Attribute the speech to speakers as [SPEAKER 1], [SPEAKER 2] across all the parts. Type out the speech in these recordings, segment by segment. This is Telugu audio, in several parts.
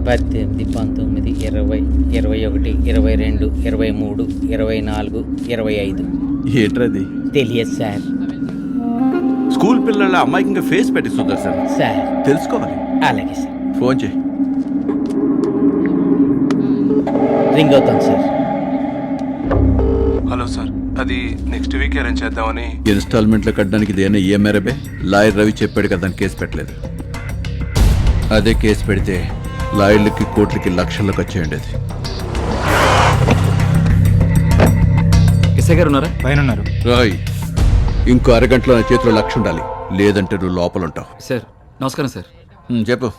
[SPEAKER 1] 18, 19, 20, 21, 22, 23, 24, 25.
[SPEAKER 2] ఏంట్రది?
[SPEAKER 1] తెలియదు సార్.
[SPEAKER 2] స్కూల్ పిల్లల అమ్మాయికి ఇంకా ఫేస్ పెట్టి సుదర్శన్
[SPEAKER 1] సార్
[SPEAKER 2] తెలుసుకోవాలి.
[SPEAKER 1] అలాగే సార్.
[SPEAKER 2] ఫోన్ చేయి.
[SPEAKER 1] రింగ్ అవుతాను సార్.
[SPEAKER 3] హలో సార్, అది నెక్స్ట్ వీక్ అరేంజ్ చేద్దామని.
[SPEAKER 2] ఇన్స్టాల్మెంట్లో కట్టడానికి ఇదేనా ఈఎంఐ రబే? లాయర్ రవి చెప్పాడు కదా, దాన్ని కేసు పెట్టలేదు. అదే కేసు పెడితే లాయర్లకి కోట్లకి లక్షలకు వచ్చేయండి. అది
[SPEAKER 4] ఎస్ఐ గారు ఉన్నారా? పైన ఉన్నారు.
[SPEAKER 2] రాయ్, ఇంకో అరగంటలో నా చేతిలో లక్ష ఉండాలి, లేదంటే నువ్వు లోపల ఉంటావు.
[SPEAKER 4] సార్ నమస్కారం సార్.
[SPEAKER 2] చెప్పు.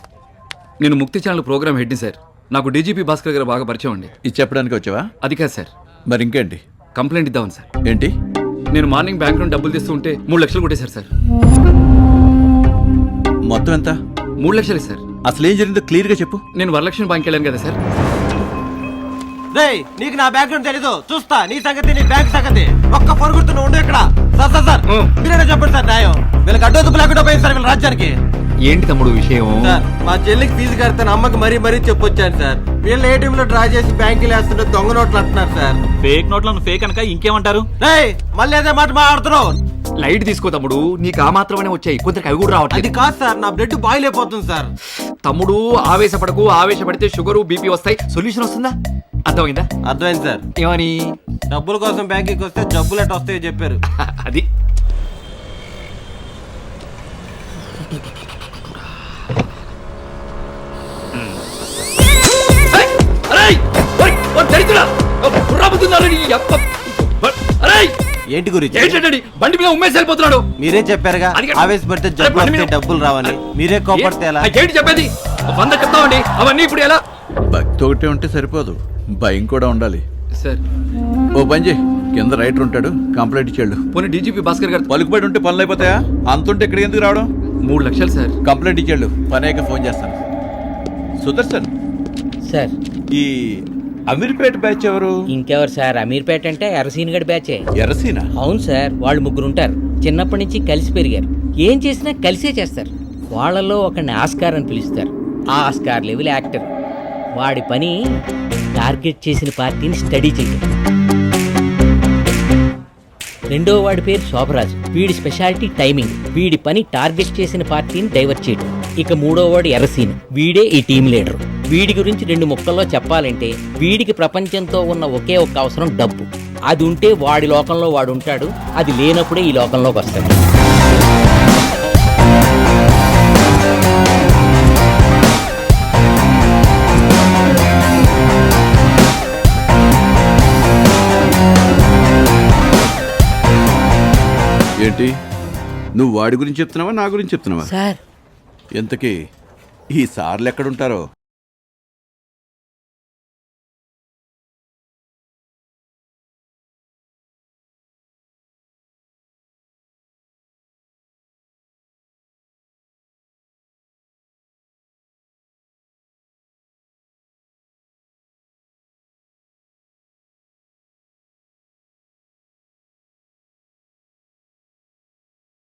[SPEAKER 4] నేను ముక్తి ఛానల్ ప్రోగ్రామ్ హెడ్ని సార్. నాకు డీజీపీ భాస్కర్ గారు బాగా పరిచయం అండి.
[SPEAKER 2] ఇది చెప్పడానికి వచ్చావా?
[SPEAKER 4] అది కాదు సార్,
[SPEAKER 2] మరి ఇంకేంటి?
[SPEAKER 4] కంప్లైంట్ ఇద్దామని సార్.
[SPEAKER 2] ఏంటి?
[SPEAKER 4] నేను మార్నింగ్ బ్యాంక్ నుండి డబ్బులు తీస్తూ ఉంటే 3 లక్షలు కొట్టేశారు సార్.
[SPEAKER 2] మొత్తం ఎంత?
[SPEAKER 4] 3 లక్షలే సార్.
[SPEAKER 2] అసలు ఏం జరిగిందో క్లియర్ గా చెప్పు.
[SPEAKER 4] నేను వరలక్ష్మి బ్యాంక్ వెళ్ళాను కదా సార్.
[SPEAKER 5] రేయ్, నీకు నా బ్యాక్గ్రౌండ్ తెలీదు, చూస్తా నీ సంగతి, నీ బ్యాంక్ సంగతి. ఒక్క పొరుగుతున్న ఉండు ఇక్కడ. సార్ మీరేనా చెప్పండి సార్ న్యాయం. వీళ్ళకి అడ్డొద్దు లేకుండా పోయింది సార్ వీళ్ళ రాజ్యానికి.
[SPEAKER 4] ఏంటి తమ్ముడు విషయం?
[SPEAKER 5] సార్ మా చెల్లికి ఫీజు కడతాను అమ్మకి మరీ చెప్పొచ్చాను సార్. వీళ్ళు ఏటీఎం లో డ్రా చేసి బ్యాంకులు వేస్తుంటే దొంగ నోట్లు అంటున్నారు సార్.
[SPEAKER 6] ఫేక్ నోట్లను ఫేక్ అనక ఇంకేమంటారు?
[SPEAKER 5] రేయ్, మళ్ళీ అదే మాట మాట్లాడుతున్నావు.
[SPEAKER 4] లైట్ తీసుకో తమ్ముడు, నీకు ఆ మాత్రమే వచ్చాయి, కొందరికి అవి కూడా రావట్లేదు.
[SPEAKER 5] అది కాదు సార్, నా బ్లడ్ బాయిల్ అయిపోతుంది సార్.
[SPEAKER 4] తమ్ముడు ఆవేశపడకు, ఆవేశపడితే షుగరు బీపీ వస్తాయి. సొల్యూషన్ వస్తుందా? అర్థమైందా?
[SPEAKER 5] అర్థమైంది సార్.
[SPEAKER 4] ఏమని?
[SPEAKER 5] డబ్బుల కోసం బ్యాంకుకి వస్తే జబ్బులు ఎట్ట వస్తాయో చెప్పారు.
[SPEAKER 4] అది
[SPEAKER 5] ఏంటి గురించి?
[SPEAKER 4] ఏంటండి బండి మీద ఉమ్మేసి వెళ్ళిపోతున్నాడు.
[SPEAKER 5] మీరే చెప్పారుగా ఆవేశపడితే జబ్బులు వస్తే డబ్బులు రావని. మీరే కోపడితే ఎలా?
[SPEAKER 4] ఏంటి చెప్పేది? 100 చెప్తామండి, అవన్నీ ఇప్పుడు ఎలా?
[SPEAKER 2] భక్తి ఒకటే ఉంటే సరిపోదు, భయం కూడా ఉండాలి.
[SPEAKER 4] సార్
[SPEAKER 2] ఓ పని చేయి, కింద రైటర్ ఉంటాడు, కంప్లైంట్ ఇచ్చాడు.
[SPEAKER 4] పోనీ డీజీపీ భాస్కర్ గారు.
[SPEAKER 2] పలుకుబడి ఉంటే పనులు అయిపోతాయా? అంతుంటే ఇక్కడికి ఎందుకు రావడం?
[SPEAKER 4] 3 లక్షలు సార్.
[SPEAKER 2] కంప్లైంట్ ఇచ్చాడు, పని అయ్యాక ఫోన్ చేస్తాను. సుదర్శన్,
[SPEAKER 1] సార్
[SPEAKER 2] ఈ అమీర్పేట బ్యాచ్ ఎవరు?
[SPEAKER 1] ఇంకెవరు సార్? అమీర్పేట అంటే ఎర్రసీన్ గడి బ్యాచే.
[SPEAKER 2] ఎర్రసీనా?
[SPEAKER 1] అవును సార్, వాళ్ళు 3 ఉంటారు. చిన్నప్పటి నుంచి కలిసి పెరిగారు. ఏం చేసినా కలిసే చేస్తారు. వాళ్ళలో ఒకరిని ఆస్కార్ అని పిలుస్తారు. ఆ ఆస్కార్ లెవెల్ యాక్టర్. వాడి పని టార్గెట్ చేసిన పార్టీని స్టడీ చేయడం. రెండో వాడి పేరు శోభరాజు. వీడి స్పెషాలిటీ టైమింగ్. వీడి పని టార్గెట్ చేసిన పార్టీని డైవర్ట్ చేయడం. ఇక మూడో వాడు ఎర్రసీన్. వీడే ఈ టీం లీడర్. వీడి గురించి 2 ముక్కల్లో చెప్పాలంటే, వీడికి ప్రపంచంతో ఉన్న ఒకే ఒక్క అవసరం డబ్బు. అది ఉంటే వాడి లోకంలో వాడు ఉంటాడు, అది లేనప్పుడే ఈ లోకంలోకి వస్తాడు.
[SPEAKER 2] ఏంటి, నువ్వు వాడి గురించి చెప్తున్నావా, నా గురించి చెప్తున్నావా?
[SPEAKER 1] సార్
[SPEAKER 2] ఎంతకీ ఈ సార్లు ఎక్కడుంటారో?